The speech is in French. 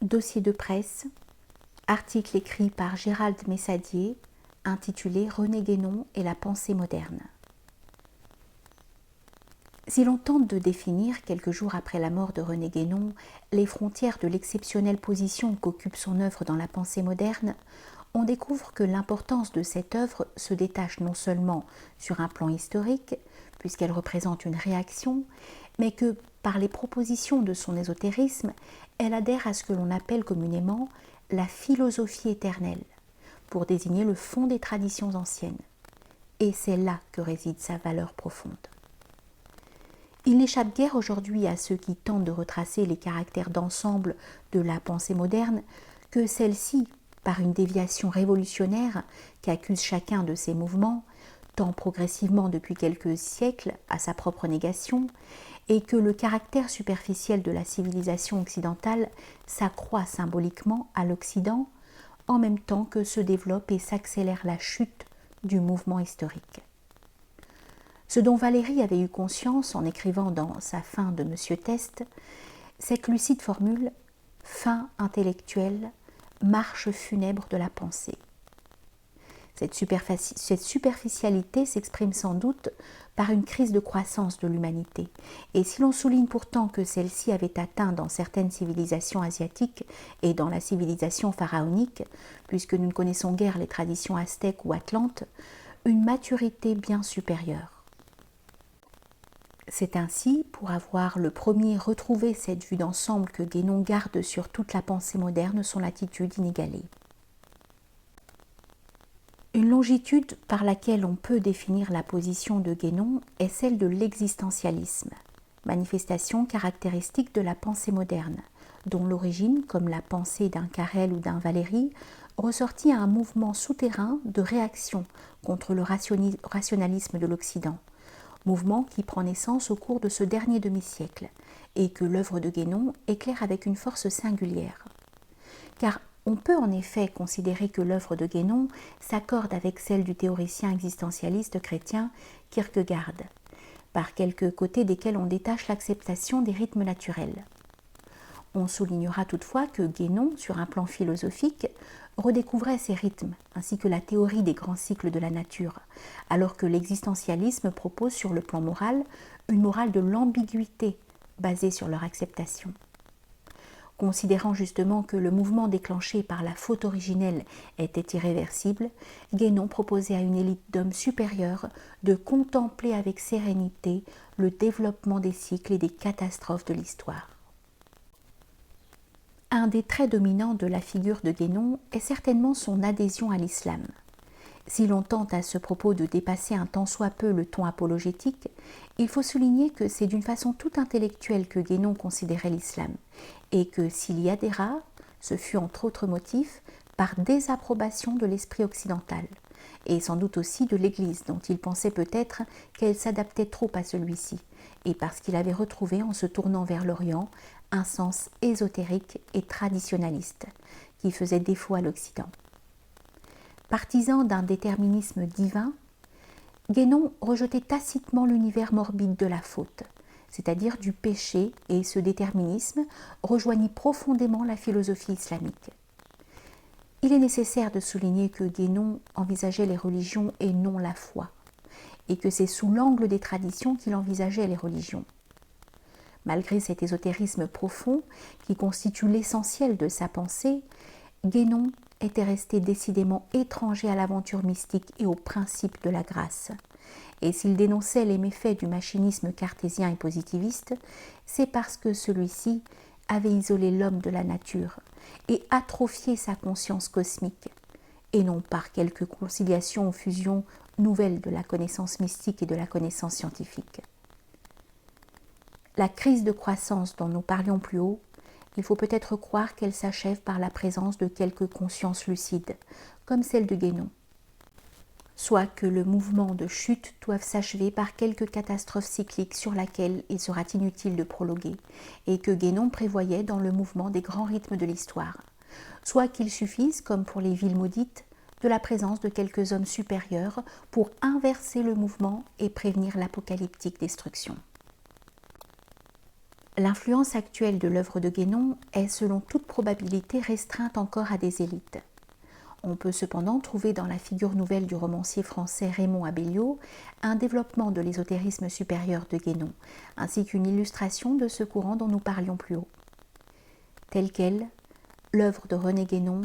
dossier de presse, article écrit par Gérald Messadier, intitulé René Guénon et la pensée moderne. Si l'on tente de définir, quelques jours après la mort de René Guénon, les frontières de l'exceptionnelle position qu'occupe son œuvre dans la pensée moderne, on découvre que l'importance de cette œuvre se détache non seulement sur un plan historique, puisqu'elle représente une réaction, mais que, par les propositions de son ésotérisme, elle adhère à ce que l'on appelle communément la philosophie éternelle, pour désigner le fond des traditions anciennes. Et c'est là que réside sa valeur profonde. Il n'échappe guère aujourd'hui à ceux qui tentent de retracer les caractères d'ensemble de la pensée moderne que celle-ci, par une déviation révolutionnaire qu'accuse chacun de ses mouvements, tend progressivement depuis quelques siècles à sa propre négation, et que le caractère superficiel de la civilisation occidentale s'accroît symboliquement à l'Occident, en même temps que se développe et s'accélère la chute du mouvement historique. Ce dont Valéry avait eu conscience en écrivant dans sa fin de Monsieur Test, cette lucide formule « fin intellectuelle, marche funèbre de la pensée ». Cette superficialité s'exprime sans doute par une crise de croissance de l'humanité. Et si l'on souligne pourtant que celle-ci avait atteint dans certaines civilisations asiatiques et dans la civilisation pharaonique, puisque nous ne connaissons guère les traditions aztèques ou atlantes, une maturité bien supérieure. C'est ainsi, pour avoir le premier retrouvé cette vue d'ensemble que Guénon garde sur toute la pensée moderne, son attitude inégalée. Une longitude par laquelle on peut définir la position de Guénon est celle de l'existentialisme, manifestation caractéristique de la pensée moderne, dont l'origine, comme la pensée d'un Carrel ou d'un Valéry, ressortit à un mouvement souterrain de réaction contre le rationalisme de l'Occident, mouvement qui prend naissance au cours de ce dernier demi-siècle, et que l'œuvre de Guénon éclaire avec une force singulière. Car on peut en effet considérer que l'œuvre de Guénon s'accorde avec celle du théoricien existentialiste chrétien Kierkegaard, par quelques côtés desquels on détache l'acceptation des rythmes naturels. On soulignera toutefois que Guénon, sur un plan philosophique, redécouvrait ces rythmes, ainsi que la théorie des grands cycles de la nature, alors que l'existentialisme propose sur le plan moral une morale de l'ambiguïté basée sur leur acceptation. Considérant justement que le mouvement déclenché par la faute originelle était irréversible, Guénon proposait à une élite d'hommes supérieurs de contempler avec sérénité le développement des cycles et des catastrophes de l'histoire. Un des traits dominants de la figure de Guénon est certainement son adhésion à l'islam. Si l'on tente à ce propos de dépasser un tant soit peu le ton apologétique, il faut souligner que c'est d'une façon tout intellectuelle que Guénon considérait l'islam, et que s'il y adhéra, ce fut entre autres motifs par désapprobation de l'esprit occidental, et sans doute aussi de l'Église, dont il pensait peut-être qu'elle s'adaptait trop à celui-ci, et parce qu'il avait retrouvé en se tournant vers l'Orient un sens ésotérique et traditionnaliste, qui faisait défaut à l'Occident. Partisan d'un déterminisme divin, Guénon rejetait tacitement l'univers morbide de la faute, c'est-à-dire du péché, et ce déterminisme rejoignit profondément la philosophie islamique. Il est nécessaire de souligner que Guénon envisageait les religions et non la foi, et que c'est sous l'angle des traditions qu'il envisageait les religions. Malgré cet ésotérisme profond qui constitue l'essentiel de sa pensée, Guénon était resté décidément étranger à l'aventure mystique et au principe de la grâce. Et s'il dénonçait les méfaits du machinisme cartésien et positiviste, c'est parce que celui-ci avait isolé l'homme de la nature et atrophié sa conscience cosmique, et non par quelque conciliation ou fusion nouvelle de la connaissance mystique et de la connaissance scientifique. La crise de croissance dont nous parlions plus haut, il faut peut-être croire qu'elle s'achève par la présence de quelques consciences lucides, comme celle de Guénon. Soit que le mouvement de chute doive s'achever par quelques catastrophes cycliques sur laquelle il sera inutile de prologuer, et que Guénon prévoyait dans le mouvement des grands rythmes de l'histoire. Soit qu'il suffise, comme pour les villes maudites, de la présence de quelques hommes supérieurs pour inverser le mouvement et prévenir l'apocalyptique destruction. L'influence actuelle de l'œuvre de Guénon est selon toute probabilité restreinte encore à des élites. On peut cependant trouver dans la figure nouvelle du romancier français Raymond Abellio un développement de l'ésotérisme supérieur de Guénon, ainsi qu'une illustration de ce courant dont nous parlions plus haut. Telle quelle, l'œuvre de René Guénon